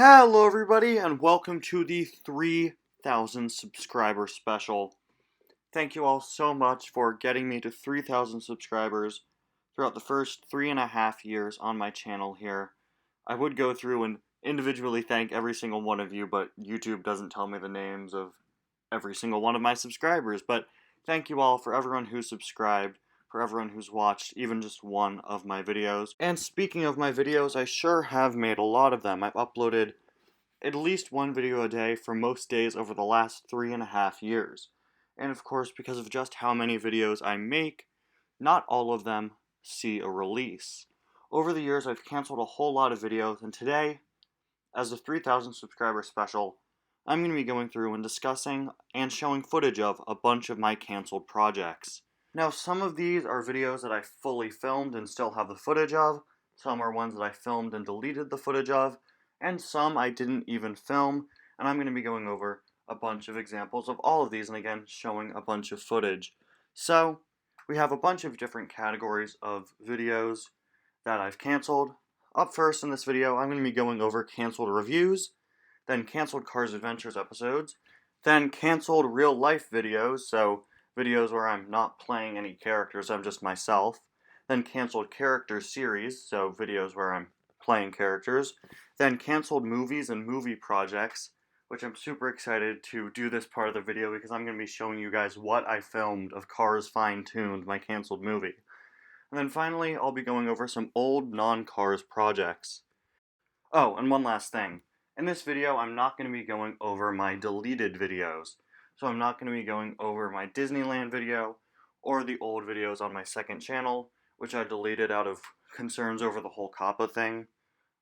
Hello everybody and welcome to the 3,000 subscriber special. Thank you all so much for getting me to 3,000 subscribers throughout the first 3.5 years on my channel here. I would go through and individually thank every single one of you, but YouTube doesn't tell me the names of every single one of my subscribers. But thank you all for everyone who's subscribed, for everyone who's watched even just one of my videos. And speaking of my videos, I sure have made a lot of them. I've uploaded at least one video a day for most days over the last 3.5 years. And of course, because of just how many videos I make, not all of them see a release. Over the years, I've canceled a whole lot of videos, and today, as a 3,000 subscriber special, I'm going to be going through and discussing and showing footage of a bunch of my canceled projects. Now, some of these are videos that I fully filmed and still have the footage of, some are ones that I filmed and deleted the footage of, and some I didn't even film, and I'm going to be going over a bunch of examples of all of these, and again, showing a bunch of footage. So, we have a bunch of different categories of videos that I've canceled. Up first in this video, I'm going to be going over canceled reviews, then canceled Cars Adventures episodes, then canceled real life videos, so videos where I'm not playing any characters, I'm just myself, then canceled character series, so videos where I'm playing characters, then canceled movies and movie projects, which I'm super excited to do this part of the video because I'm going to be showing you guys what I filmed of Cars Fine-Tuned, my canceled movie. And then finally, I'll be going over some old non-Cars projects. Oh, and one last thing. In this video, I'm not going to be going over my deleted videos. So I'm not going to be going over my Disneyland video or the old videos on my second channel, which I deleted out of concerns over the whole COPPA thing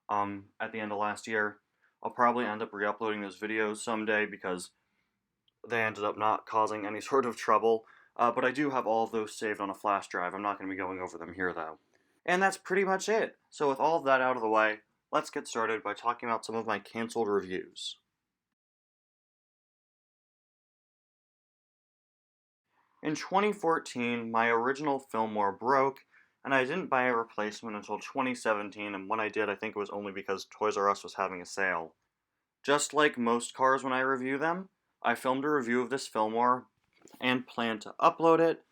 at the end of last year. I'll probably end up re-uploading those videos someday because they ended up not causing any sort of trouble. But I do have all of those saved on a flash drive. I'm not going to be going over them here, though. And that's pretty much it. So with all of that out of the way, let's get started by talking about some of my canceled reviews. In 2014, my original Fillmore broke, and I didn't buy a replacement until 2017, and when I did, I think it was only because Toys R Us was having a sale. Just like most cars when I review them, I filmed a review of this Fillmore and planned to upload it,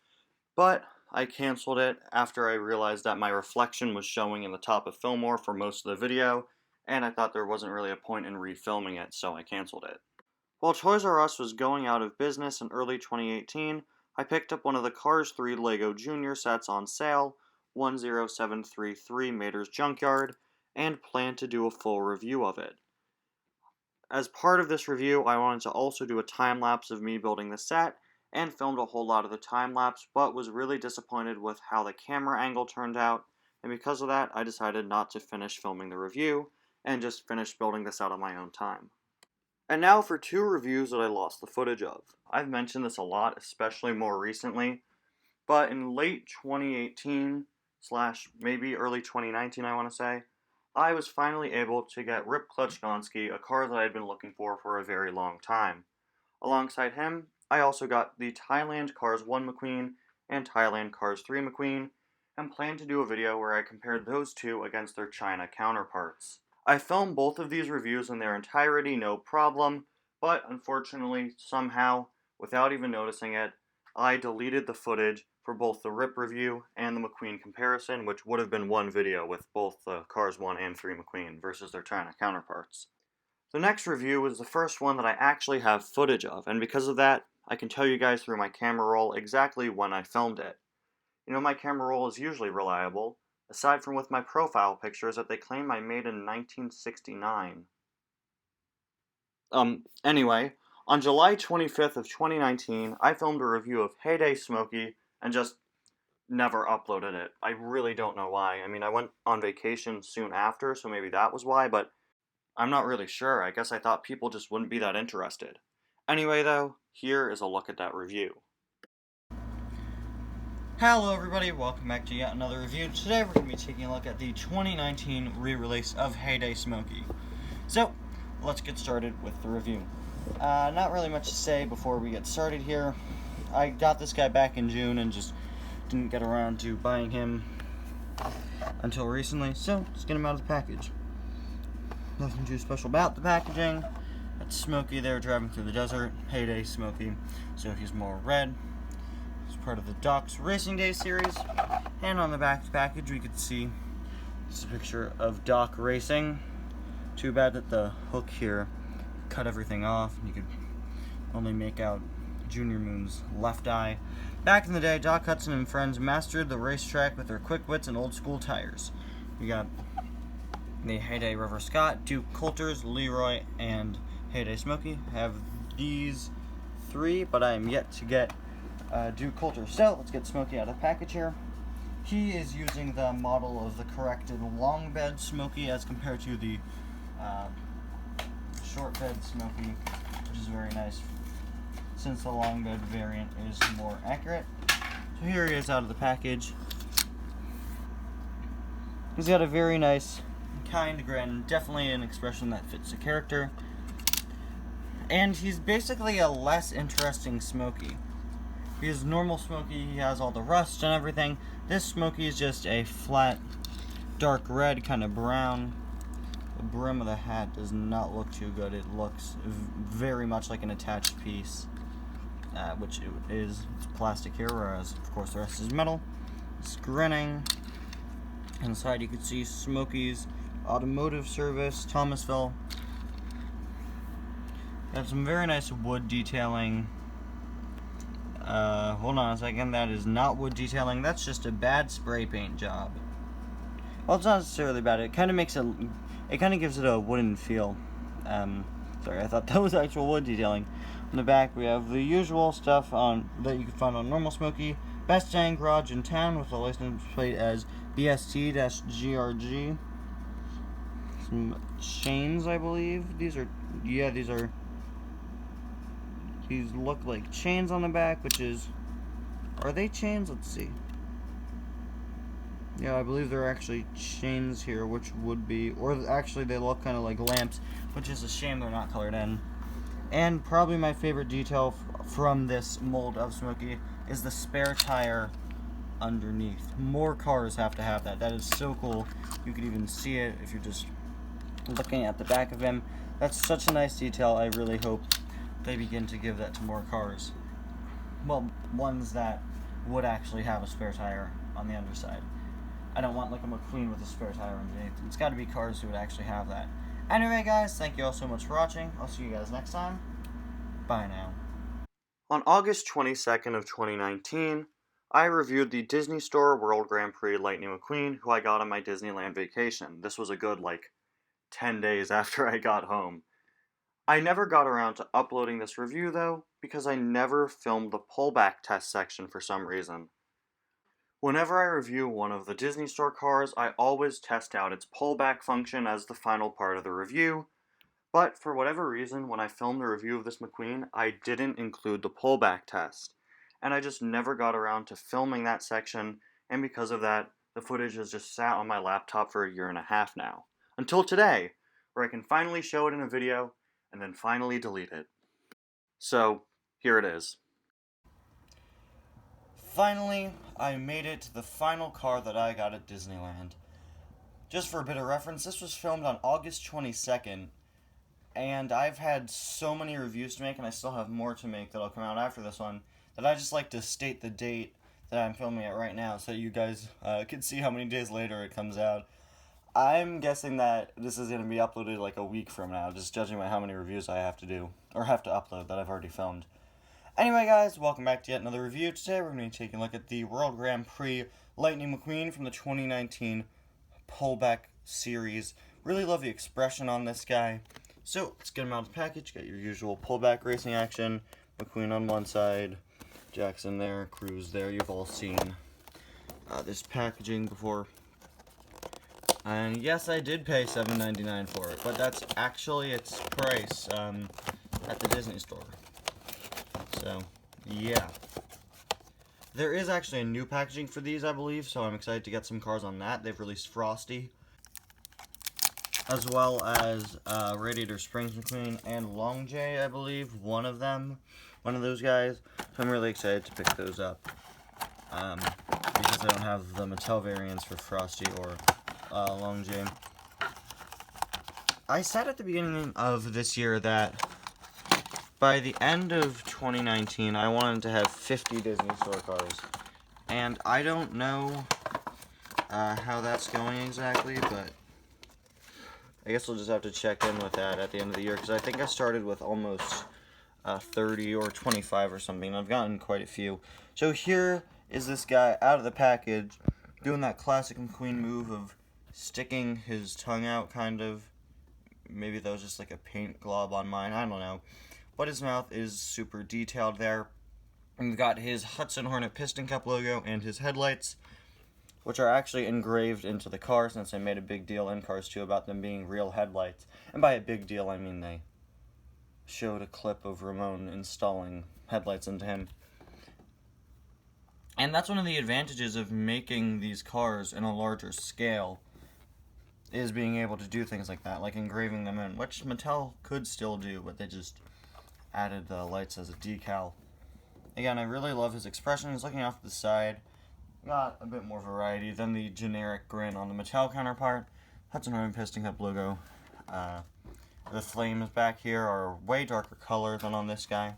but I canceled it after I realized that my reflection was showing in the top of Fillmore for most of the video, and I thought there wasn't really a point in refilming it, so I canceled it. While Toys R Us was going out of business in early 2018, I picked up one of the Cars 3 LEGO Junior sets on sale, 10733 Mater's Junkyard, and planned to do a full review of it. As part of this review, I wanted to also do a time-lapse of me building the set, and filmed a whole lot of the time-lapse, but was really disappointed with how the camera angle turned out, and because of that, I decided not to finish filming the review, and just finish building this out on my own time. And now for two reviews that I lost the footage of. I've mentioned this a lot, especially more recently, but in late 2018, / maybe early 2019 I want to say, I was finally able to get Rip Klutchkonsky, a car that I had been looking for a very long time. Alongside him, I also got the Thailand Cars 1 McQueen and Thailand Cars 3 McQueen, and planned to do a video where I compared those two against their China counterparts. I filmed both of these reviews in their entirety, no problem, but unfortunately, somehow, without even noticing it, I deleted the footage for both the Rip review and the McQueen comparison, which would have been one video with both the Cars 1 and 3 McQueen versus their China counterparts. The next review is the first one that I actually have footage of, and because of that, I can tell you guys through my camera roll exactly when I filmed it. You know, my camera roll is usually reliable, aside from with my profile pictures that they claim I made in 1969. Anyway, on July 25th of 2019, I filmed a review of Heyday Smokey and just never uploaded it. I really don't know why. I mean, I went on vacation soon after, so maybe that was why, but I'm not really sure. I guess I thought people just wouldn't be that interested. Anyway, though, here is a look at that review. Hello everybody, welcome back to yet another review. Today we're going to be taking a look at the 2019 re-release of Heyday Smokey. So, let's get started with the review. Not really much to say before we get started here. I got this guy back in June and just didn't get around to buying him until recently, so let's get him out of the package. nothing too special about the packaging. That's Smokey there driving through the desert. Heyday Smokey. So he's more red. It's part of the Doc's Racing Day series. And on the back of the package we could see this is a picture of Doc racing. Too bad that the hook here cut everything off. You could only make out Junior Moon's left eye. Back in the day, Doc Hudson and friends mastered the racetrack with their quick wits and old school tires. We got the Heyday River Scott, Duke Coulters, Leroy, and Heyday Smokey. I have these three, but I am yet to get Duke Coulters. So let's get Smokey out of the package here. He is using the model of the corrected long bed Smokey as compared to the short bed Smokey, which is very nice since the long bed variant is more accurate. So here he is out of the package. He's got a very nice, kind grin, definitely an expression that fits the character. And he's basically a less interesting Smokey. Because normal Smokey, he has all the rust and everything. This Smokey is just a flat, dark red, kind of brown. The brim of the hat does not look too good. It looks very much like an attached piece, which it is. It's plastic here, whereas, of course, the rest is metal. It's grinning. Inside you can see Smokey's Automotive Service, Thomasville. Got some very nice wood detailing. Hold on a second, that is not wood detailing, that's just a bad spray paint job. Well, it's not necessarily bad, it kind of makes it kind of gives it a wooden feel. Sorry, I thought that was actual wood detailing. On the back we have the usual stuff that you can find on normal Smokey. Best dang garage in town with a license plate as BST-GRG. Some chains, I believe. These look like chains on the back, which is... Are they chains? Let's see. Yeah, I believe they're actually chains here, which would be... Or actually, they look kind of like lamps, which is a shame they're not colored in. And probably my favorite detail from this mold of Smokey is the spare tire underneath. More cars have to have that. That is so cool. You could even see it if you're just looking at the back of him. That's such a nice detail. I really hope they begin to give that to more cars. Well, ones that would actually have a spare tire on the underside. I don't want like a McQueen with a spare tire underneath. It's got to be cars who would actually have that. Anyway, guys, thank you all so much for watching. I'll see you guys next time. Bye now. On August 22nd of 2019, I reviewed the Disney Store World Grand Prix Lightning McQueen, who I got on my Disneyland vacation. This was a good, 10 days after I got home. I never got around to uploading this review, though, because I never filmed the pullback test section for some reason. Whenever I review one of the Disney Store cars, I always test out its pullback function as the final part of the review, but for whatever reason, when I filmed the review of this McQueen, I didn't include the pullback test, and I just never got around to filming that section, and because of that, the footage has just sat on my laptop for 1.5 years now. Until today, where I can finally show it in a video, and then finally delete it. So, here it is. Finally, I made it to the final car that I got at Disneyland. Just for a bit of reference, this was filmed on August 22nd, and I've had so many reviews to make, and I still have more to make that'll come out after this one, that I just like to state the date that I'm filming it right now, so you guys can see how many days later it comes out. I'm guessing that this is going to be uploaded a week from now, just judging by how many reviews I have to do, or have to upload that I've already filmed. Anyway, guys, welcome back to yet another review. Today we're going to be taking a look at the World Grand Prix Lightning McQueen from the 2019 Pullback Series. Really love the expression on this guy. So, let's get him out of the package. Got your usual pullback racing action. McQueen on one side, Jackson there, Cruz there. You've all seen this packaging before. And yes, I did pay $7.99 for it, but that's actually its price at the Disney Store. So, yeah. There is actually a new packaging for these, I believe, so I'm excited to get some cars on that. They've released Frosty, as well as Radiator Springs McQueen and Long J, I believe, one of those guys. So I'm really excited to pick those up, because I don't have the Mattel variants for Frosty or Long J. I said at the beginning of this year that by the end of 2019, I wanted to have 50 Disney Store cars. And I don't know how that's going exactly, but I guess we'll just have to check in with that at the end of the year, because I think I started with almost 30 or 25 or something. I've gotten quite a few. So here is this guy out of the package doing that classic McQueen move of sticking his tongue out, kind of. Maybe that was just like a paint glob on mine, I don't know. But his mouth is super detailed there. And we've got his Hudson Hornet piston cup logo and his headlights, which are actually engraved into the car, since they made a big deal in Cars 2 about them being real headlights. And by a big deal, I mean they showed a clip of Ramon installing headlights into him. And that's one of the advantages of making these cars in a larger scale, is being able to do things like that, like engraving them in, which Mattel could still do, but they just added the lights as a decal. Again, I really love his expression. He's looking off to the side. Got a bit more variety than the generic grin on the Mattel counterpart. Hudson Hornet piston cup logo. The flames back here are way darker color than on this guy.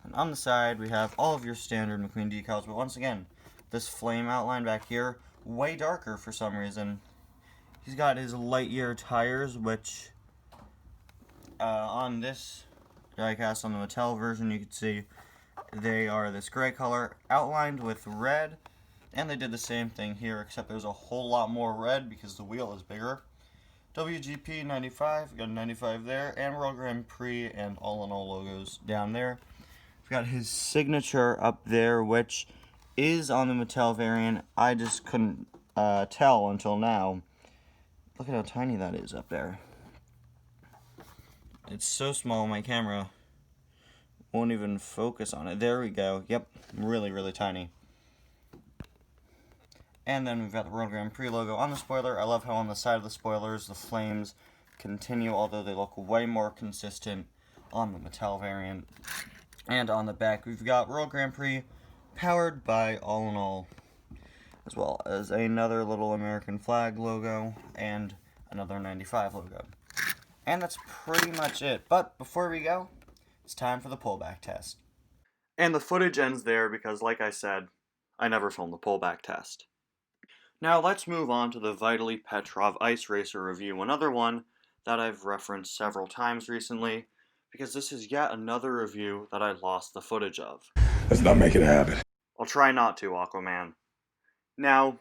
And on the side, we have all of your standard McQueen decals, but once again, this flame outline back here, way darker for some reason. He's got his Lightyear tires, which on this diecast, on the Mattel version, you can see they are this gray color outlined with red, and they did the same thing here, except there's a whole lot more red because the wheel is bigger. WGP 95, we got a 95 there, and World Grand Prix and All in All logos down there. We've got his signature up there, which is on the Mattel variant. I just couldn't tell until now. Look at how tiny that is up there. It's so small, my camera won't even focus on it. There we go. Yep, really, really tiny. And then we've got the World Grand Prix logo on the spoiler. I love how on the side of the spoilers the flames continue, although they look way more consistent on the Mattel variant. And on the back we've got World Grand Prix powered by All in All, as well as another little American flag logo and another 95 logo. And that's pretty much it. But before we go, it's time for the pullback test. And the footage ends there because, like I said, I never filmed the pullback test. Now let's move on to the Vitaly Petrov Ice Racer review, another one that I've referenced several times recently, because this is yet another review that I lost the footage of. Let's not make it a habit. I'll try not to, Aquaman. Now,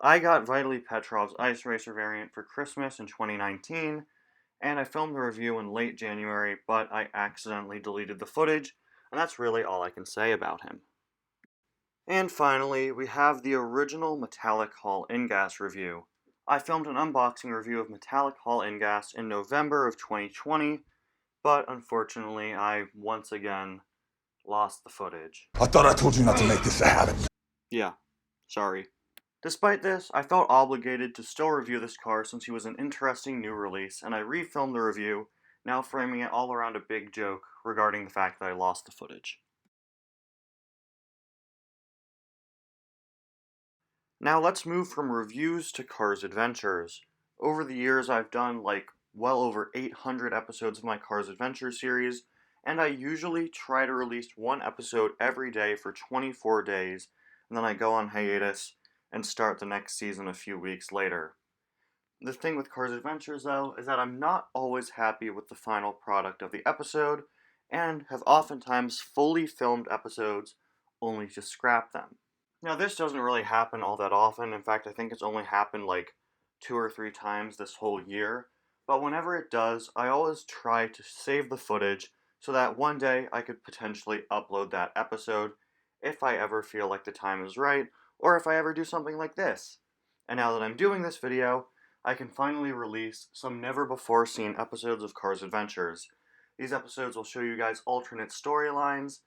I got Vitaly Petrov's Ice Racer variant for Christmas in 2019, and I filmed the review in late January, but I accidentally deleted the footage, and that's really all I can say about him. And finally, we have the original Metallic Hall InGas review. I filmed an unboxing review of Metallic Hall InGas in November of 2020, but unfortunately I once again lost the footage. I thought I told you not to make this a habit. Yeah, sorry. Despite this, I felt obligated to still review this car since he was an interesting new release, and I refilmed the review, now framing it all around a big joke regarding the fact that I lost the footage. Now let's move from reviews to Cars Adventures. Over the years I've done well over 800 episodes of my Cars Adventure series, and I usually try to release one episode every day for 24 days, and then I go on hiatus and start the next season a few weeks later. The thing with Cars Adventures, though, is that I'm not always happy with the final product of the episode, and have oftentimes fully filmed episodes only to scrap them. Now, this doesn't really happen all that often. In fact, I think it's only happened 2 or 3 times this whole year. But whenever it does, I always try to save the footage so that one day I could potentially upload that episode if I ever feel like the time is right, or if I ever do something like this. And now that I'm doing this video, I can finally release some never-before-seen episodes of Cars Adventures. These episodes will show you guys alternate storylines,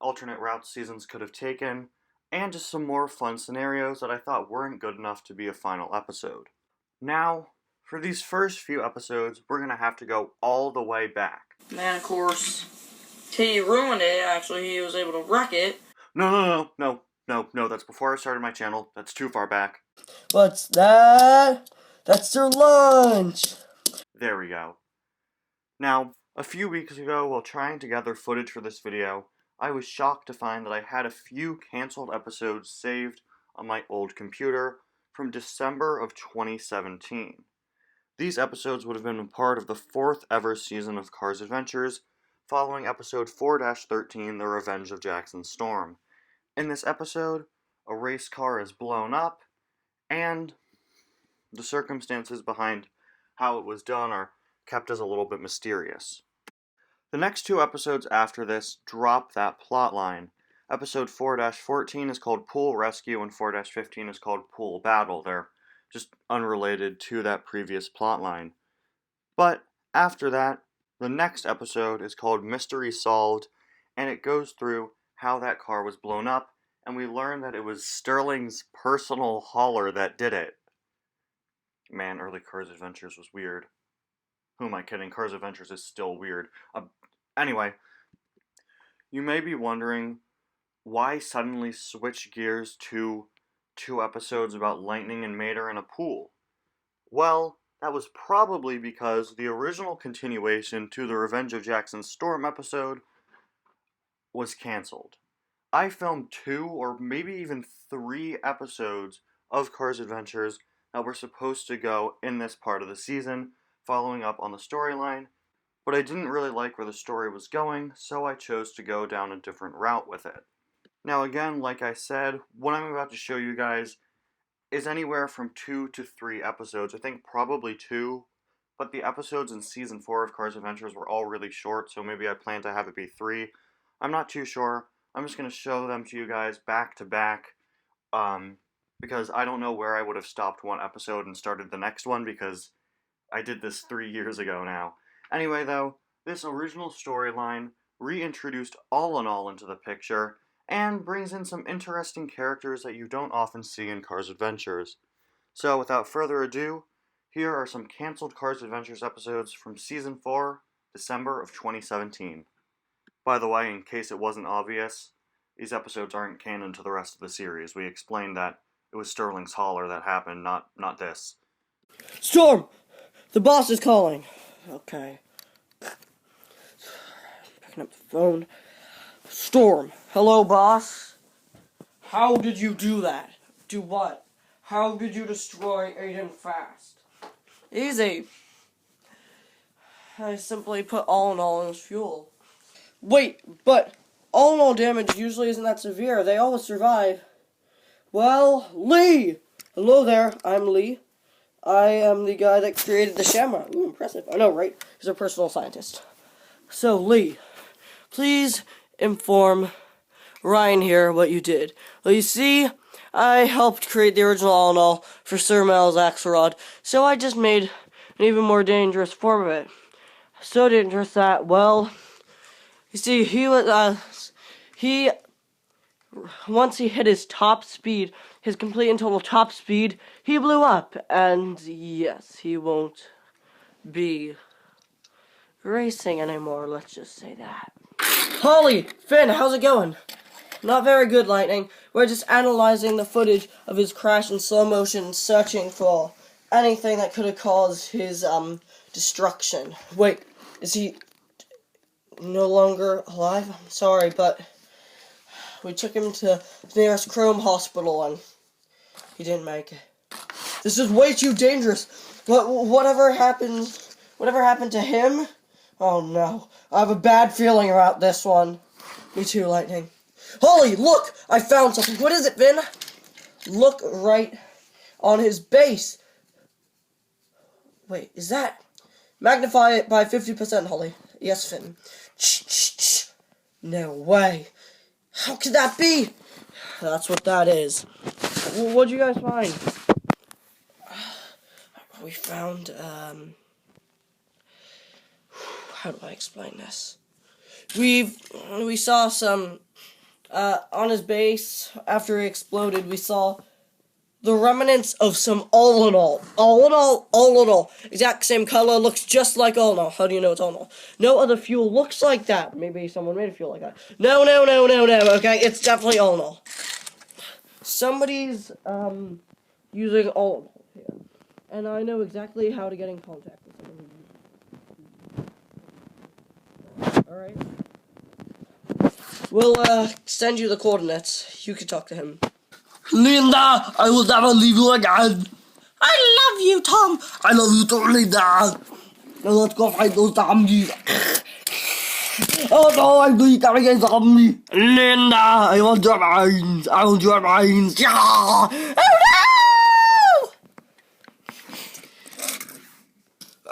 alternate routes seasons could have taken, and just some more fun scenarios that I thought weren't good enough to be a final episode. Now, for these first few episodes, we're going to have to go all the way back. Man, of course, he ruined it, actually. He was able to wreck it. No, that's before I started my channel. That's too far back. What's that? That's their lunch! There we go. Now, a few weeks ago, while trying to gather footage for this video, I was shocked to find that I had a few cancelled episodes saved on my old computer from December of 2017. These episodes would have been a part of the 4th ever season of Cars Adventures, following episode 4-13, The Revenge of Jackson Storm. In this episode, a race car is blown up, and the circumstances behind how it was done are kept as a little bit mysterious. The next 2 episodes after this drop that plot line. Episode 4-14 is called Pool Rescue, and 4-15 is called Pool Battle. They're just unrelated to that previous plot line. But after that, the next episode is called Mystery Solved, and it goes through how that car was blown up, and we learn that it was Sterling's personal hauler that did it. Man, early Cars Adventures was weird. Who am I kidding? Cars Adventures is still weird. Anyway, you may be wondering why suddenly switch gears to 2 episodes about lightning and Mater in a pool. Well, that was probably because the original continuation to the Revenge of Jackson Storm episode was cancelled. I filmed 2 or maybe even 3 episodes of Cars Adventures that were supposed to go in this part of the season, following up on the storyline, but I didn't really like where the story was going, so I chose to go down a different route with it. Now again, like I said, what I'm about to show you guys is anywhere from 2 to 3 episodes. I think probably 2, but the episodes in Season 4 of Cars Adventures were all really short, so maybe I plan to have it be 3. I'm not too sure. I'm just going to show them to you guys back to back, because I don't know where I would have stopped one episode and started the next one, because I did this 3 years ago now. Anyway though, this original storyline reintroduced All in All into the picture, and brings in some interesting characters that you don't often see in Cars Adventures. So without further ado, here are some cancelled Cars Adventures episodes from Season 4, December of 2017. By the way, in case it wasn't obvious, these episodes aren't canon to the rest of the series. We explained that it was Sterling's hauler that happened, not this. Storm! The boss is calling. Okay. Picking up the phone. Storm. Hello, boss. How did you do that? Do what? How did you destroy Aiden Fast? Easy. I simply put all in all in his fuel. Wait, but all in all damage usually isn't that severe. They always survive. Well, Lee! Hello there, I'm Lee. I am the guy that created the Shamrock. Ooh, impressive. I know, right? He's a personal scientist. So, Lee, please inform Ryan here what you did. Well, you see, I helped create the original All in All for Sir Mel's Axelrod, so I just made an even more dangerous form of it. So dangerous that, well, you see, once he hit his top speed, his complete and total top speed, he blew up, and yes, he won't be racing anymore, let's just say that. Holly! Finn, how's it going? Not very good, Lightning. We're just analyzing the footage of his crash in slow motion, searching for anything that could have caused his, destruction. Wait, is he no longer alive? I'm sorry, but we took him to the nearest Chrome hospital, and he didn't make it. This is way too dangerous. Whatever happened to him? Oh no, I have a bad feeling about this one. Me too, Lightning. Holly, look! I found something. What is it, Finn? Look right on his base. Wait, is that? Magnify it by 50%, Holly. Yes, Finn. Shh. No way. How could that be? That's what that is. What'd you guys find? We found, how do I explain this? We saw some, on his base, after he exploded, we saw the remnants of some All in All. All in All. Exact same color, looks just like All in All. How do you know it's All in All? No other fuel looks like that. Maybe someone made a fuel like that. No, okay? It's definitely All in All. Somebody's, using All in All here. And I know exactly how to get in contact with someone who uses it. Alright? We'll, send you the coordinates. You can talk to him. Linda, I will never leave you again. I love you, Tom. I love you too, Linda. Now let's go fight those zombies. Oh no, I'm becoming a zombie. Linda, I want your brains. I want your brains. Yeah. Oh no!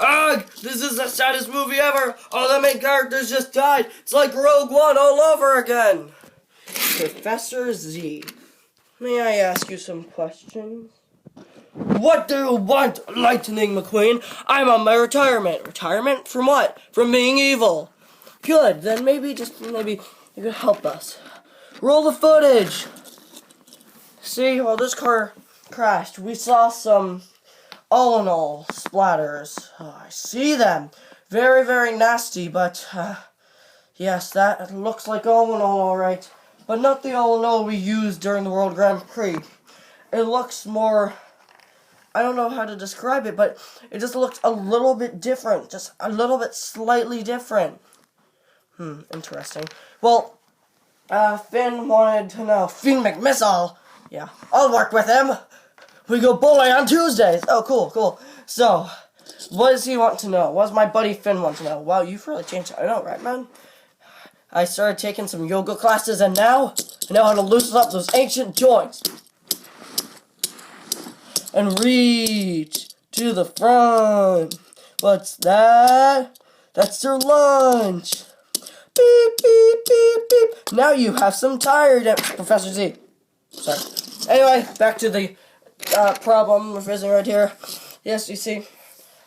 Ugh, this is the saddest movie ever. All the main characters just died. It's like Rogue One all over again. Professor Z, may I ask you some questions? What do you want, Lightning McQueen? I'm on my retirement. Retirement from what? From being evil. Good, then maybe you could help us. Roll the footage. See, while this car crashed, we saw some all-in-all splatters. Oh, I see them. Very, very nasty, but, yes, that looks like all-in-all, alright. But not the all-in-all we used during the World Grand Prix. It looks more, I don't know how to describe it, but it just looks a little bit different. Just a little bit slightly different. Interesting. Well, Finn wanted to know. Finn McMissile! Yeah, I'll work with him. We go bowling on Tuesdays. Oh, cool. So, what does he want to know? What does my buddy Finn want to know? Wow, you've really changed. I know, right, man? I started taking some yoga classes, and now I know how to loosen up those ancient joints. And reach to the front. What's that? That's their lunch. Beep, beep, beep, beep. Now you have some tired, Professor Z. Sorry. Anyway, back to the problem we're facing right here. Yes, you see,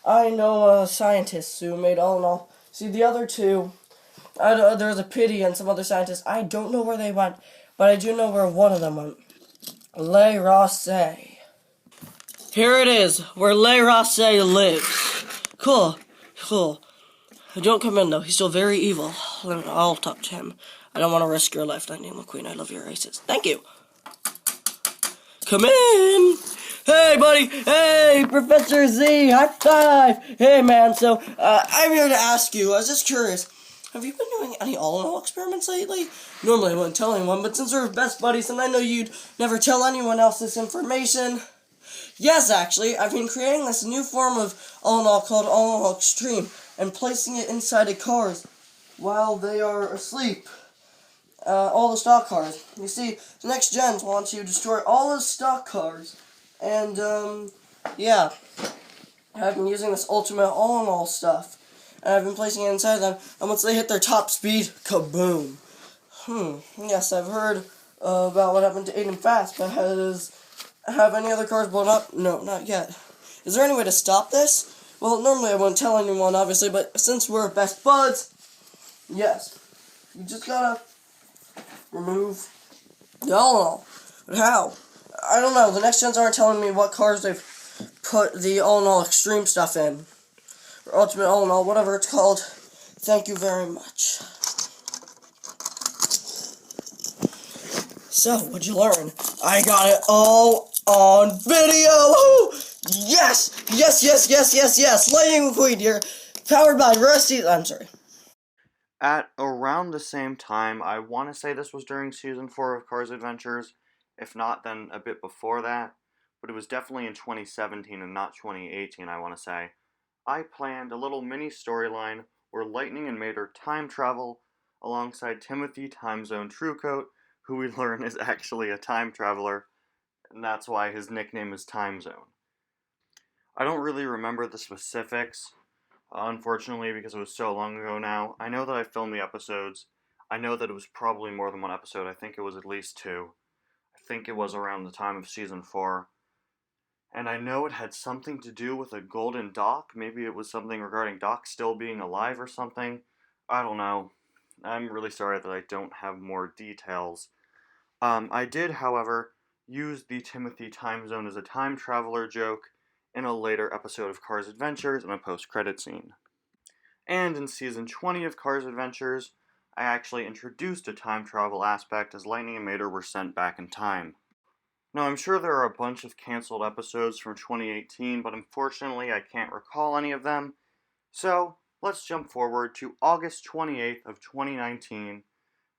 I know scientists who made all in all. See, the other two, there's a pity and some other scientists. I don't know where they went, but I do know where one of them went. Le Rosset. Here it is, where Le Rosset lives. Cool. Don't come in, though. He's still very evil. I'll talk to him. I don't want to risk your life, Lightning McQueen. I love your races. Thank you. Come in. Hey, buddy. Hey, Professor Z. High five. Hey, man. So, I'm here to ask you. I was just curious. Have you been doing any all-in-all experiments lately? Normally, I wouldn't tell anyone, but since we're best buddies, and I know you'd never tell anyone else this information. Yes, actually, I've been creating this new form of all-in-all called all-in-all extreme, and placing it inside of cars while they are asleep. All the stock cars. You see, the next gens want to destroy all the stock cars, and, yeah. I've been using this ultimate all-in-all stuff, and I've been placing it inside them, and once they hit their top speed, kaboom. Yes, I've heard about what happened to Aiden Fast, but have any other cars blown up? No, not yet. Is there any way to stop this? Well, normally I wouldn't tell anyone, obviously, but since we're best buds, yes. You just gotta remove the all-in-all. But how? I don't know. The next gens aren't telling me what cars they've put the all-in-all extreme stuff in. Or ultimate all-in-all, whatever it's called. Thank you very much. So, what'd you learn? I got it all on video! Woo! Yes! Lightning McQueen here, powered by Rusty. I'm sorry. At around the same time, I want to say this was during Season 4 of Cars Adventures. If not, then a bit before that. But it was definitely in 2017 and not 2018, I want to say. I planned a little mini storyline where Lightning and Mater time travel alongside Timothy Timezone Truecoat, who we learn is actually a time traveler, and that's why his nickname is Timezone. I don't really remember the specifics, unfortunately, because it was so long ago now. I know that I filmed the episodes. I know that it was probably more than one episode. I think it was at least 2. I think it was around the time of Season 4. And I know it had something to do with a golden Doc. Maybe it was something regarding Doc still being alive or something. I don't know. I'm really sorry that I don't have more details. I did, however, use the Timothy Timezone as a time traveler joke in a later episode of Cars Adventures in a post-credit scene. And in Season 20 of Cars Adventures, I actually introduced a time travel aspect as Lightning and Mater were sent back in time. Now, I'm sure there are a bunch of canceled episodes from 2018, but unfortunately I can't recall any of them, so let's jump forward to August 28th of 2019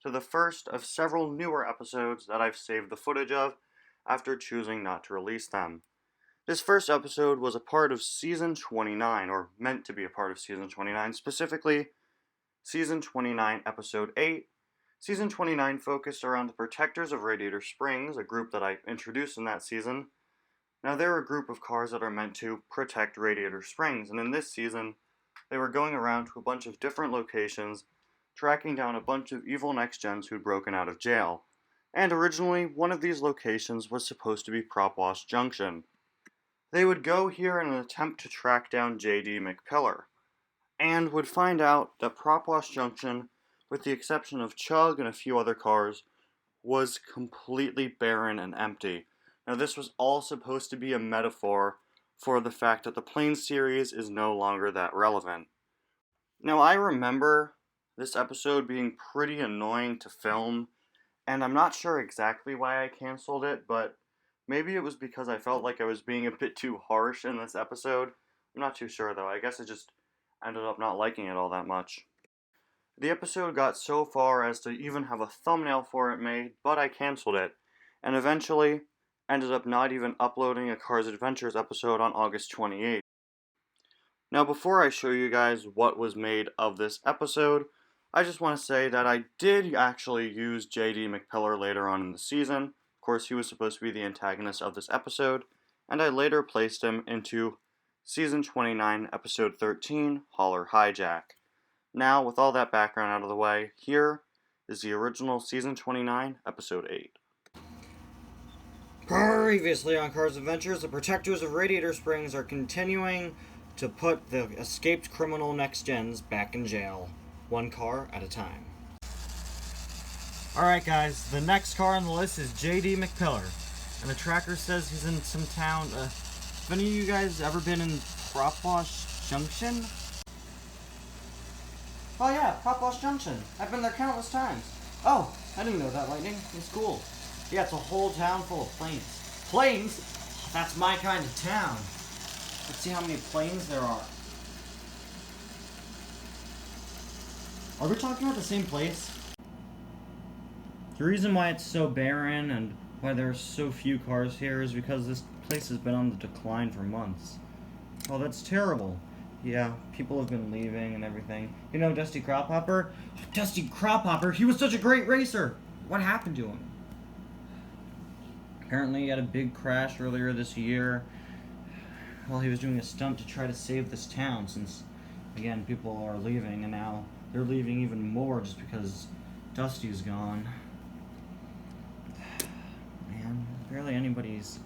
to the first of several newer episodes that I've saved the footage of after choosing not to release them. This first episode was a part of Season 29, or meant to be a part of Season 29, specifically Season 29, Episode 8. Season 29 focused around the Protectors of Radiator Springs, a group that I introduced in that season. Now, they're a group of cars that are meant to protect Radiator Springs, and in this season, they were going around to a bunch of different locations, tracking down a bunch of evil next-gens who'd broken out of jail. And originally, one of these locations was supposed to be Prop Wash Junction. They would go here in an attempt to track down J.D. McPillar, and would find out that Prop Wash Junction, with the exception of Chug and a few other cars, was completely barren and empty. Now, this was all supposed to be a metaphor for the fact that the Plane series is no longer that relevant. Now, I remember this episode being pretty annoying to film, and I'm not sure exactly why I canceled it, but maybe it was because I felt like I was being a bit too harsh in this episode. I'm not too sure, though. I guess I just ended up not liking it all that much. The episode got so far as to even have a thumbnail for it made, but I canceled it, and eventually ended up not even uploading a Cars Adventures episode on August 28th. Now, before I show you guys what was made of this episode, I just want to say that I did actually use J.D. McPillar later on in the season. Of course, he was supposed to be the antagonist of this episode, and I later placed him into Season 29, Episode 13, Holler Hijack. Now, with all that background out of the way, here is the original Season 29, Episode 8. Previously on Cars Adventures, the Protectors of Radiator Springs are continuing to put the escaped criminal next-gens back in jail, one car at a time. Alright guys, the next car on the list is J.D. McPillar, and the tracker says he's in some town. Have any of you guys ever been in Prop Wash Junction? Oh yeah, Prop Wash Junction. I've been there countless times. Oh, I didn't know that, Lightning. It's cool. Yeah, it's a whole town full of planes. Planes? That's my kind of town. Let's see how many planes there are. Are we talking about the same place? The reason why it's so barren and why there are so few cars here is because this place has been on the decline for months. Oh, that's terrible. Yeah, people have been leaving and everything. You know Dusty Crophopper? Dusty Crophopper? He was such a great racer! What happened to him? Apparently he had a big crash earlier this year while he was doing a stunt to try to save this town, since, again, people are leaving, and now they're leaving even more just because Dusty's gone. Man, barely anybody's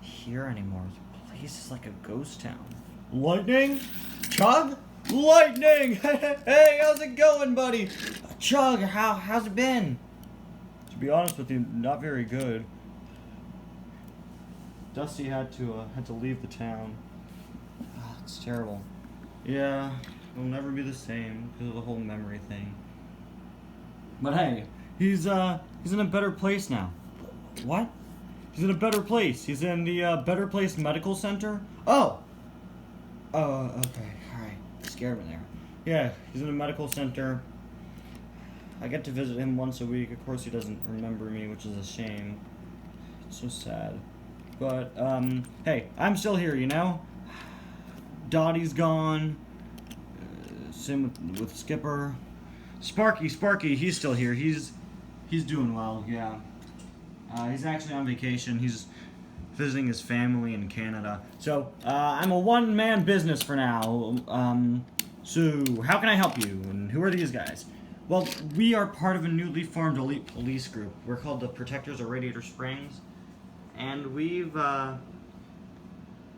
here anymore. The place is like a ghost town. Lightning? Chug? Lightning! Hey, how's it going, buddy? Chug, how's it been? To be honest with you, not very good. Dusty had to leave the town. Oh, it's terrible. Yeah, it'll never be the same because of the whole memory thing. But hey, he's in a better place now. What? He's in a better place. He's in the Better Place Medical Center. Oh, okay, all right. Scared me there. Yeah, he's in a medical center. I get to visit him once a week. Of course, he doesn't remember me, which is a shame. It's so sad. But, hey, I'm still here, you know? Dottie's gone. Same with Skipper. Sparky, he's still here. He's doing well, yeah. He's actually on vacation. He's visiting his family in Canada. So, I'm a one-man business for now. So, how can I help you? And who are these guys? Well, we are part of a newly formed elite police group. We're called the Protectors of Radiator Springs. And we've been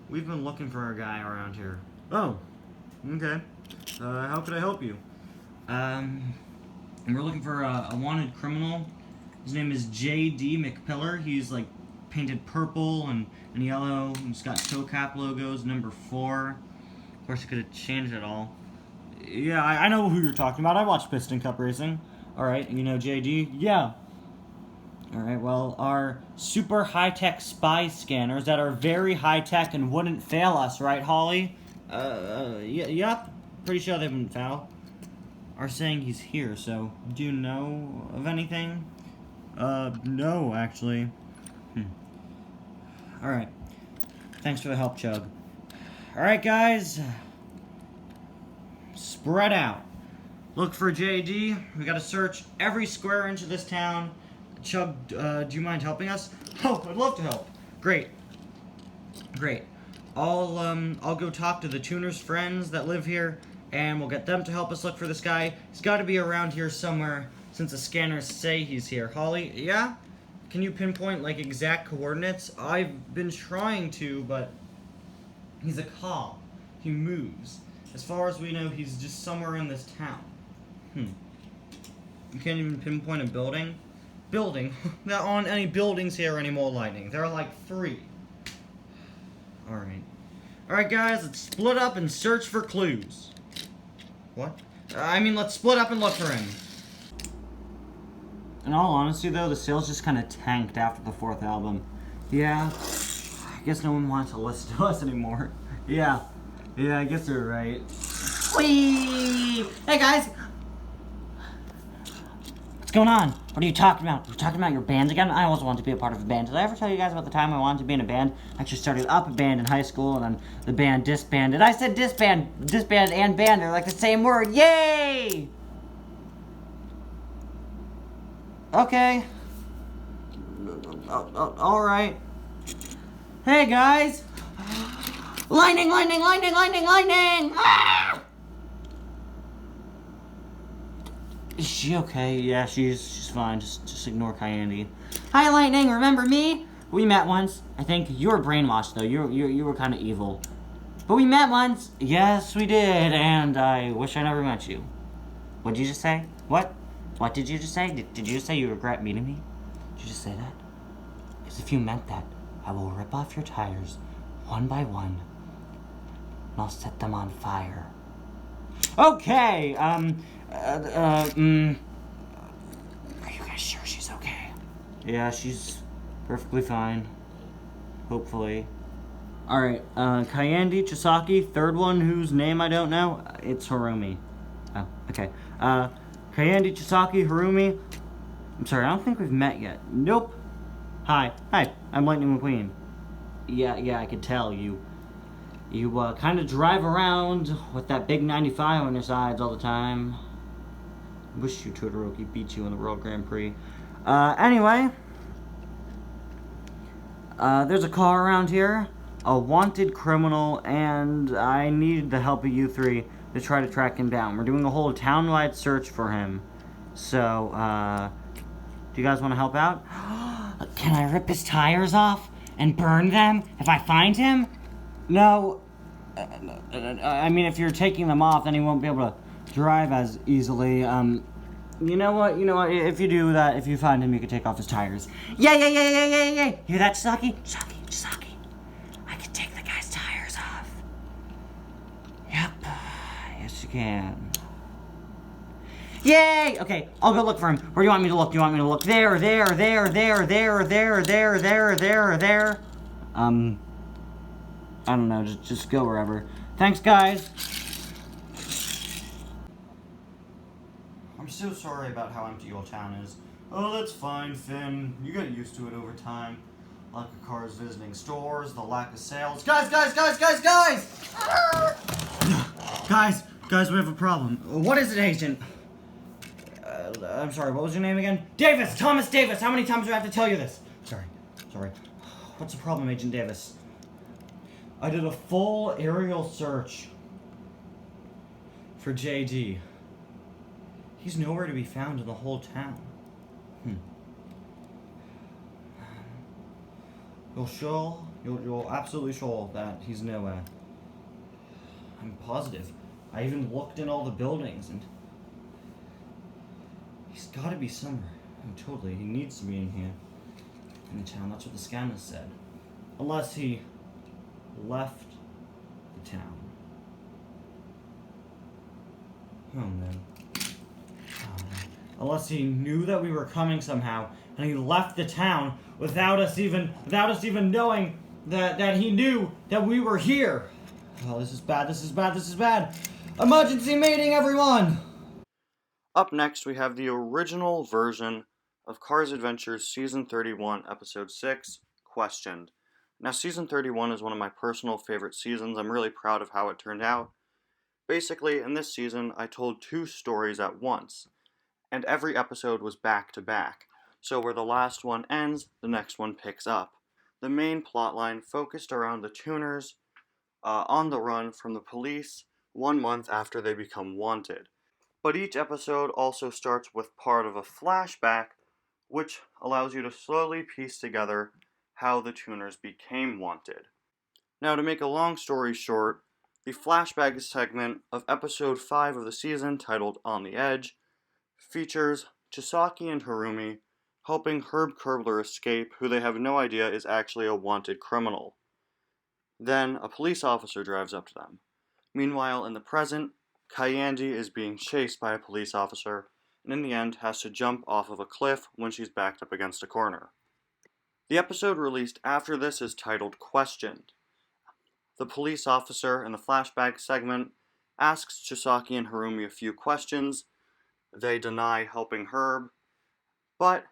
looking for a guy around here. Oh, okay. How could I help you? And we're looking for a wanted criminal. His name is J.D. McPillar. He's like painted purple and yellow. He's got toe cap logos, number 4. Of course, I could have changed it all. Yeah, I know who you're talking about. I watched Piston Cup racing. Alright, you know J.D.? Yeah. Alright, well, our super high-tech spy scanners that are very high-tech and wouldn't fail us, right, Holly? Yep. pretty sure they've been foul. Are saying he's here, so do you know of anything? No, actually. Alright. Thanks for the help, Chug. Alright, guys. Spread out. Look for JD. We gotta search every square inch of this town. Chug, do you mind helping us? Oh, I'd love to help. Great. Great. I'll go talk to the tuner's friends that live here, and we'll get them to help us look for this guy. He's gotta be around here somewhere, since the scanners say he's here. Holly, yeah? Can you pinpoint, like, exact coordinates? I've been trying to, but he's a cop. He moves. As far as we know, he's just somewhere in this town. You can't even pinpoint a building? Building? There aren't any buildings here anymore, Lightning. There are like 3. Alright. Alright, guys, let's split up and search for clues. What? I mean, let's split up and look for him. In all honesty, though, the sales just kind of tanked after the 4th album. Yeah. I guess no one wants to listen to us anymore. Yeah. Yeah, I guess they're right. Whee! Hey guys! What's going on? What are you talking about? You're talking about your bands again? I always wanted to be a part of a band. Did I ever tell you guys about the time I wanted to be in a band? I actually started up a band in high school, and then the band disbanded. I said disband! Disband and band are like the same word. Yay! Okay. Alright. Hey guys! Lightning, lightning, lightning, lightning, lightning! Ah! Is she okay? Yeah, she's fine. Just ignore Kyandy. Hi, Lightning. Remember me? We met once. I think you were brainwashed though. You were kind of evil. But we met once. Yes, we did. And I wish I never met you. What did you just say? What? What did you just say? Did you just say you regret meeting me? Did you just say that? Because if you meant that, I will rip off your tires one by one. And I'll set them on fire. Okay. Are you guys sure she's okay? Yeah, she's perfectly fine. Hopefully. Alright, Kyandy, Chisaki, 3rd one whose name I don't know. It's Harumi. Oh, okay. Kyandy, Chisaki, Harumi. I'm sorry, I don't think we've met yet. Nope. Hi, I'm Lightning McQueen. Yeah, I could tell. You kind of drive around with that big 95 on your sides all the time. Wish you Todoroki beat you in the World Grand Prix. Anyway. There's a car around here. A wanted criminal, and I need the help of you 3 to try to track him down. We're doing a whole town-wide search for him. So, do you guys want to help out? Can I rip his tires off and burn them if I find him? No. I mean, if you're taking them off, then he won't be able to drive as easily. You know what? If you do that, if you find him, you can take off his tires. Yeah. Hear that, Chisaki? Chisaki. I can take the guy's tires off. Yep. Yes, you can. Yay! Okay, I'll go look for him. Where do you want me to look? Do you want me to look there, or there, or there, or there, or there, or there, or there, or there, or there, or there? I don't know. Just go wherever. Thanks, guys. I'm so sorry about how empty your town is. Oh, that's fine, Finn. You get used to it over time. Lack of cars visiting stores, the lack of sales. Guys! Guys, we have a problem. What is it, Agent? I'm sorry, what was your name again? Davis! Thomas Davis! How many times do I have to tell you this? Sorry. What's the problem, Agent Davis? I did a full aerial search for JD. He's nowhere to be found in the whole town. You're absolutely sure that he's nowhere? I'm positive. I even looked in all the buildings, and he's gotta be somewhere. Oh, totally, he needs to be in here. In the town, that's what the scanners said. Unless he left the town. Oh no. Unless he knew that we were coming somehow, and he left the town without us even knowing that he knew that we were here. Oh, this is bad. Emergency meeting, everyone! Up next, we have the original version of Cars Adventures Season 31, Episode 6, Questioned. Now, Season 31 is one of my personal favorite seasons. I'm really proud of how it turned out. Basically, in this season, I told 2 stories at once, and every episode was back to back. So where the last one ends, the next one picks up. The main plotline focused around the tuners on the run from the police 1 month after they become wanted. But each episode also starts with part of a flashback, which allows you to slowly piece together how the tuners became wanted. Now, to make a long story short, the flashback segment of episode 5 of the season, titled On the Edge, features Chisaki and Harumi helping Herb Kerbler escape, who they have no idea is actually a wanted criminal. Then, a police officer drives up to them. Meanwhile, in the present, Kayandi is being chased by a police officer, and in the end has to jump off of a cliff when she's backed up against a corner. The episode released after this is titled Questioned. The police officer in the flashback segment asks Chisaki and Harumi a few questions. They deny helping Herb, but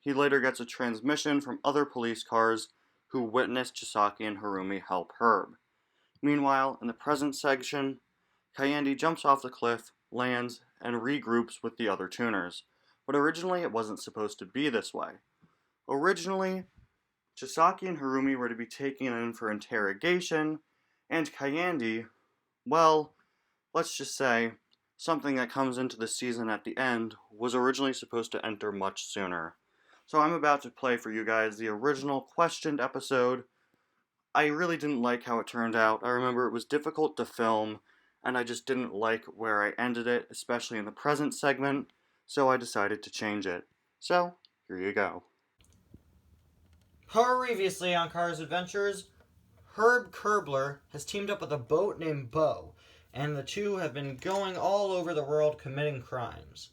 he later gets a transmission from other police cars who witness Chisaki and Harumi help Herb. Meanwhile, in the present section, Kayandi jumps off the cliff, lands, and regroups with the other tuners. But originally it wasn't supposed to be this way. Originally, Chisaki and Harumi were to be taken in for interrogation, and Kayandi, well, let's just say, something that comes into the season at the end, was originally supposed to enter much sooner. So I'm about to play for you guys the original Questioned episode. I really didn't like how it turned out. I remember it was difficult to film, and I just didn't like where I ended it, especially in the present segment, so I decided to change it. So, here you go. Previously on Cars Adventures, Herb Kerbler has teamed up with a boat named Bo, and the two have been going all over the world committing crimes.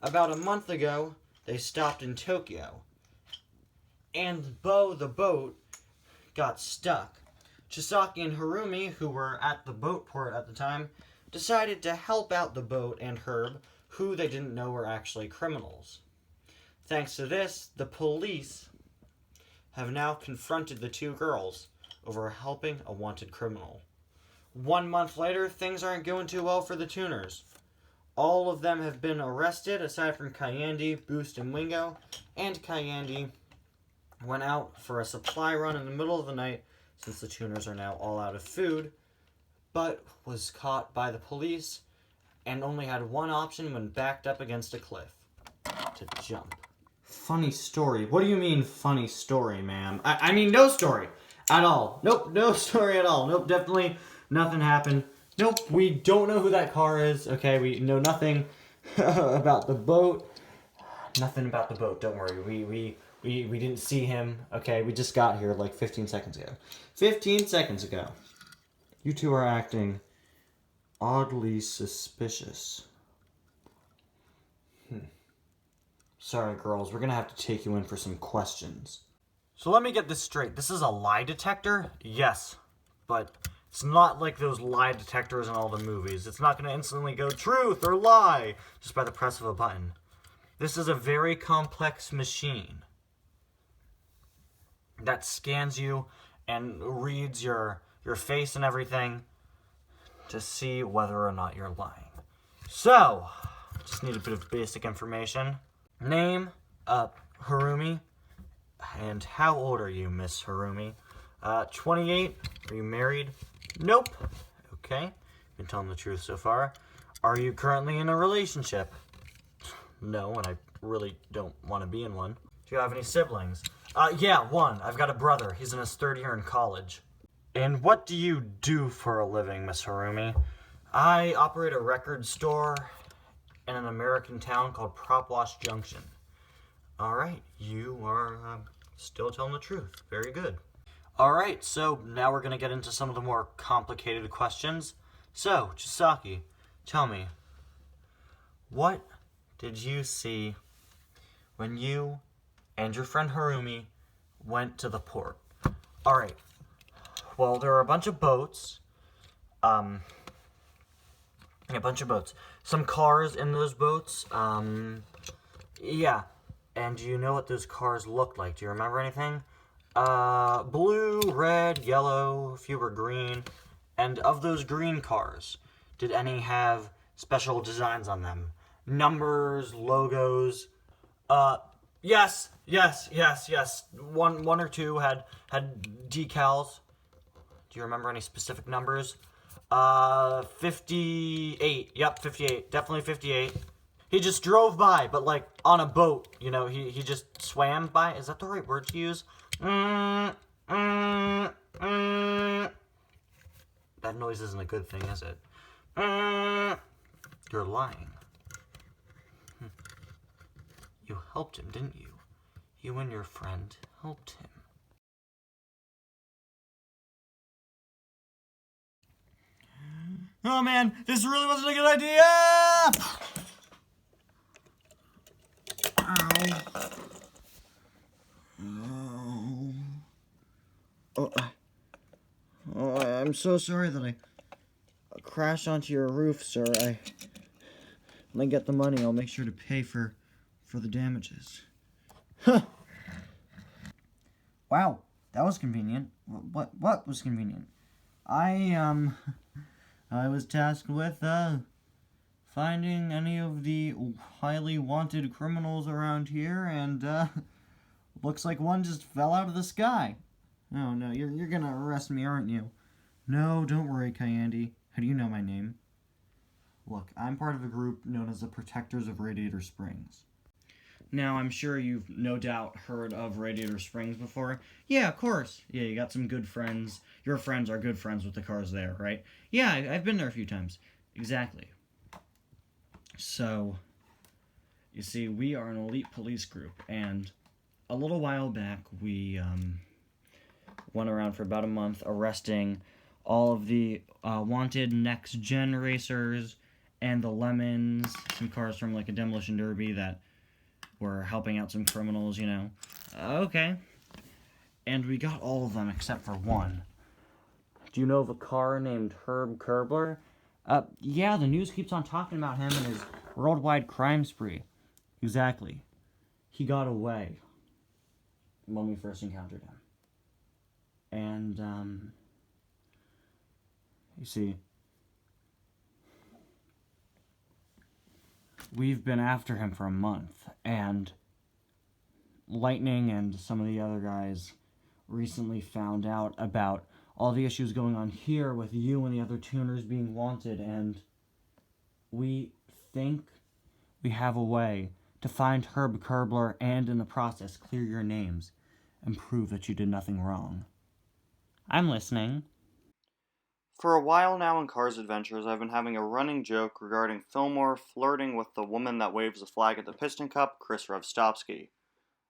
About a month ago, they stopped in Tokyo, and Bo the boat got stuck. Chisaki and Harumi, who were at the boat port at the time, decided to help out the boat and Herb, who they didn't know were actually criminals. Thanks to this, the police have now confronted the 2 girls over helping a wanted criminal. 1 month later, things aren't going too well for the tuners. All of them have been arrested, aside from Kayandi, Boost, and Wingo, and Kayandi went out for a supply run in the middle of the night, since the tuners are now all out of food, but was caught by the police and only had one option when backed up against a cliff: to jump. Funny story? What do you mean funny story, ma'am? I mean no story at all. Nope, no story at all. Nope, definitely nothing happened. Nope, we don't know who that car is. Okay, we know nothing about the boat. Nothing about the boat, don't worry. We didn't see him. Okay, we just got here like 15 seconds ago. 15 seconds ago. You two are acting oddly suspicious. Sorry, girls, we're gonna have to take you in for some questions. So let me get this straight. This is a lie detector? Yes, but it's not like those lie detectors in all the movies. It's not gonna instantly go truth or lie just by the press of a button. This is a very complex machine that scans you and reads your face and everything to see whether or not you're lying. So, just need a bit of basic information. Name, Harumi. And how old are you, Miss Harumi? 28. Are you married? Nope. Okay. Been telling the truth so far. Are you currently in a relationship? No, and I really don't want to be in one. Do you have any siblings? Yeah, one. I've got a brother. He's in his 3rd year in college. And what do you do for a living, Miss Harumi? I operate a record store in an American town called Propwash Junction. Alright, you are still telling the truth. Very good. Alright, so now we're going to get into some of the more complicated questions. So, Chisaki, tell me, what did you see when you and your friend Harumi went to the port? Alright, well, there are a bunch of boats. A bunch of boats. Some cars in those boats. Yeah. And do you know what those cars looked like? Do you remember anything? Blue, red, yellow, a few were green. And of those green cars, did any have special designs on them? Numbers, logos? Yes. One or two had decals. Do you remember any specific numbers? 58. Yep, 58. Definitely 58. He just drove by, but like on a boat, you know, he just swam by. Is that the right word to use? That noise isn't a good thing, is it? You're lying. You helped him, didn't you? You and your friend helped him. Oh man, this really wasn't a good idea! Oh, I'm so sorry that I crashed onto your roof, sir. When I get the money, I'll make sure to pay for the damages. Huh. Wow, that was convenient. What was convenient? I was tasked with, finding any of the highly wanted criminals around here, and, looks like one just fell out of the sky. Oh, no, you're gonna arrest me, aren't you? No, don't worry, Kyandy. How do you know my name? Look, I'm part of a group known as the Protectors of Radiator Springs. Now, I'm sure you've no doubt heard of Radiator Springs before. Yeah, of course. Yeah, you got some good friends. Your friends are good friends with the cars there, right? Yeah, I've been there a few times. Exactly. So, you see, we are an elite police group, and a little while back, we, went around for about a month arresting all of the wanted next-gen racers and the Lemons, some cars from, like, a demolition derby that were helping out some criminals, you know. Okay. And we got all of them except for one. Do you know of a car named Herb Kerbler? Yeah, the news keeps on talking about him and his worldwide crime spree. Exactly. He got away when we first encountered him. And, you see, we've been after him for a month, and Lightning and some of the other guys recently found out about all the issues going on here with you and the other tuners being wanted, and we think we have a way to find Herb Kerbler and, in the process, clear your names and prove that you did nothing wrong. I'm listening. For a while now in Cars Adventures, I've been having a running joke regarding Fillmore flirting with the woman that waves the flag at the Piston Cup, Chris Revstovsky.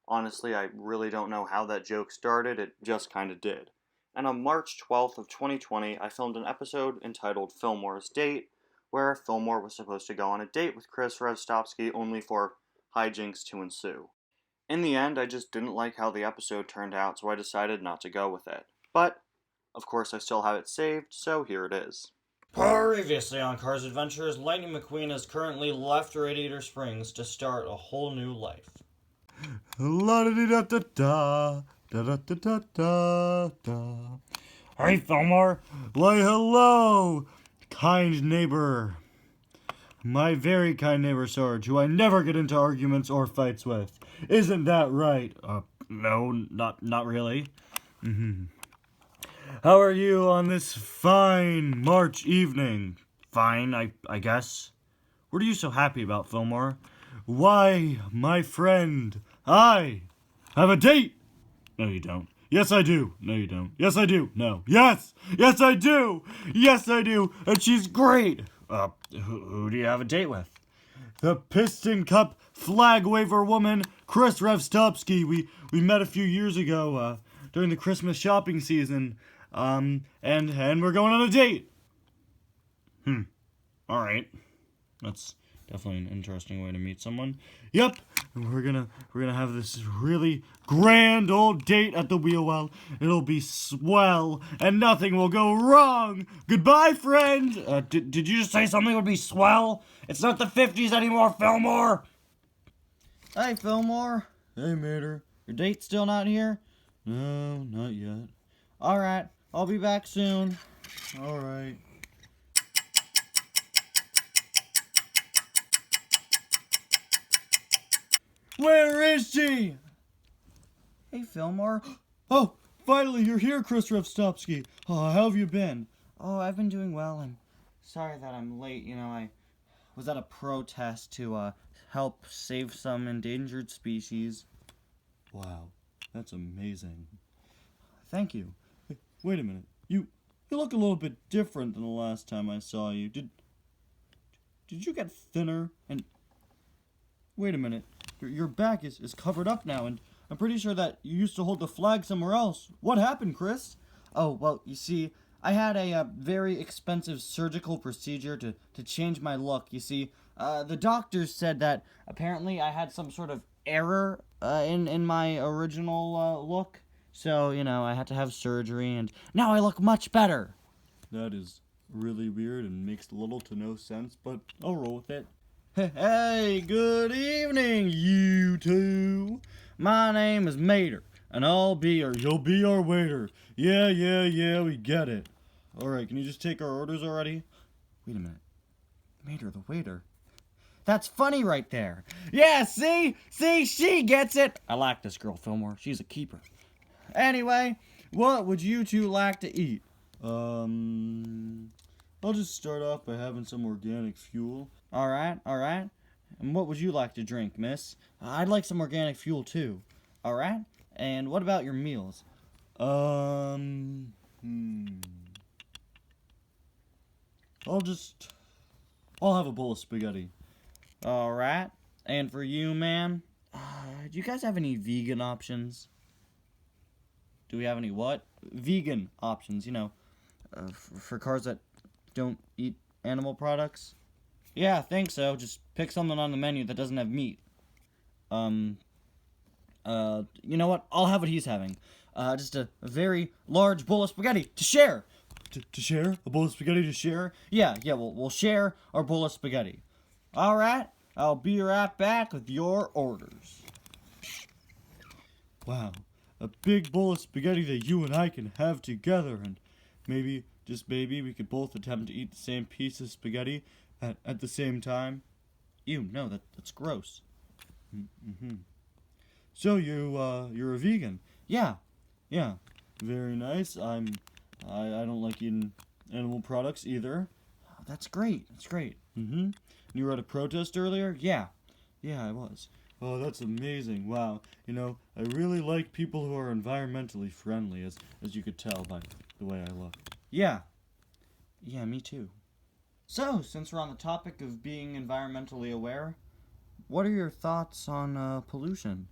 Honestly, I really don't know how that joke started, it just kinda did. And on March 12th of 2020, I filmed an episode entitled Fillmore's Date, where Fillmore was supposed to go on a date with Chris Revstovsky only for hijinks to ensue. In the end, I just didn't like how the episode turned out, so I decided not to go with it. But of course, I still have it saved, so here it is. Previously on Cars Adventures, Lightning McQueen has currently left Radiator Springs to start a whole new life. La-da-dee-da-da-da, da-da-da-da-da-da. Hey, Fillmore. Why, hello, kind neighbor. My very kind neighbor, Sarge, who I never get into arguments or fights with. Isn't that right? No, not really. Mm-hmm. How are you on this fine March evening? Fine, I guess. What are you so happy about, Fillmore? Why, my friend, I have a date! No, you don't. Yes, I do. No, you don't. Yes, I do. No. Yes! Yes, I do! Yes, I do! And she's great! Who do you have a date with? The Piston Cup flag waver woman, Chris Revstovsky. We met a few years ago, during the Christmas shopping season. And we're going on a date. Alright. That's definitely an interesting way to meet someone. Yep, and we're gonna have this really grand old date at the wheel well. It'll be swell, and nothing will go wrong. Goodbye, friend. Did you just say something would be swell? It's not the 50s anymore, Fillmore. Hey, Fillmore. Hey, Mater. Your date's still not here? No, not yet. All right, I'll be back soon. All right. Where is she? Hey, Fillmore. Oh, finally, you're here, Chris Revstovsky. How have you been? Oh, I've been doing well. I'm sorry that I'm late. You know, I was at a protest to help save some endangered species. Wow, that's amazing. Thank you. Hey, wait a minute. You look a little bit different than the last time I saw you. Did you get thinner? And wait a minute. Your back is covered up now, and I'm pretty sure that you used to hold the flag somewhere else. What happened, Chris? Oh, well, you see, I had a very expensive surgical procedure to change my look. You see, the doctors said that apparently I had some sort of error in my original look. So, you know, I had to have surgery, and now I look much better. That is really weird and makes little to no sense, but I'll roll with it. Hey, good evening, you two. My name is Mater, and you'll be our waiter. Yeah, we get it. Alright, can you just take our orders already? Wait a minute. Mater, the waiter. That's funny right there. Yeah, see, she gets it. I like this girl, Fillmore. She's a keeper. Anyway, what would you two like to eat? I'll just start off by having some organic fuel. Alright. And what would you like to drink, miss? I'd like some organic fuel, too. Alright? And what about your meals? I'll have a bowl of spaghetti. Alright. And for you, ma'am? Do you guys have any vegan options? Do we have any what? Vegan options, you know, for cars that don't eat animal products? Yeah, I think so. Just pick something on the menu that doesn't have meat. You know what? I'll have what he's having. Just a very large bowl of spaghetti to share. To share? A bowl of spaghetti to share? Yeah, we'll share our bowl of spaghetti. Alright, I'll be right back with your orders. Wow, a big bowl of spaghetti that you and I can have together, and maybe, just maybe, we could both attempt to eat the same piece of spaghetti at the same time. Ew, no, that's gross. Mm-hmm. So you're a vegan? Yeah. Very nice. I don't like eating animal products either. Oh, that's great. Mm-hmm. You were at a protest earlier? Yeah, I was. Oh, that's amazing. Wow. You know, I really like people who are environmentally friendly, as you could tell by the way I look. Yeah, me too. So, since we're on the topic of being environmentally aware, what are your thoughts on pollution?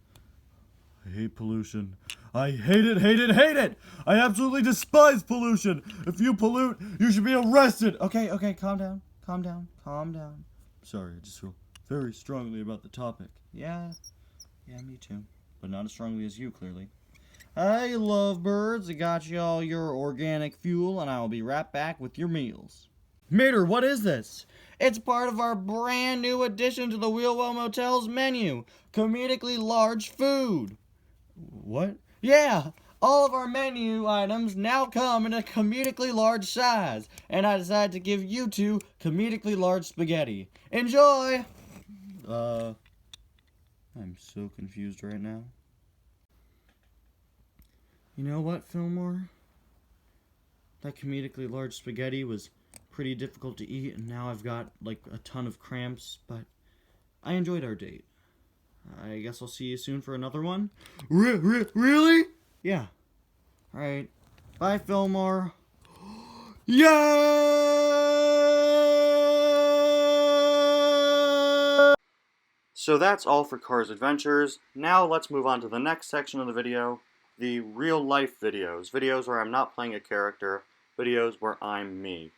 I hate pollution. I hate it! I absolutely despise pollution! If you pollute, you should be arrested! Okay, calm down. Sorry, I just feel very strongly about the topic. Yeah, me too. But not as strongly as you, clearly. Hey, lovebirds, I got you all your organic fuel, and I'll be right back with your meals. Mater, what is this? It's part of our brand new addition to the Wheelwell Motel's menu. Comedically large food. What? Yeah, all of our menu items now come in a comedically large size, and I decided to give you two comedically large spaghetti. Enjoy! I'm so confused right now. You know what, Fillmore? That comedically large spaghetti was pretty difficult to eat, and now I've got, like, a ton of cramps, but I enjoyed our date. I guess I'll see you soon for another one. Really? Yeah. Alright. Bye, Fillmore. Yeah! So that's all for Cars Adventures. Now let's move on to the next section of the video, the real life videos. Videos where I'm not playing a character, videos where I'm me.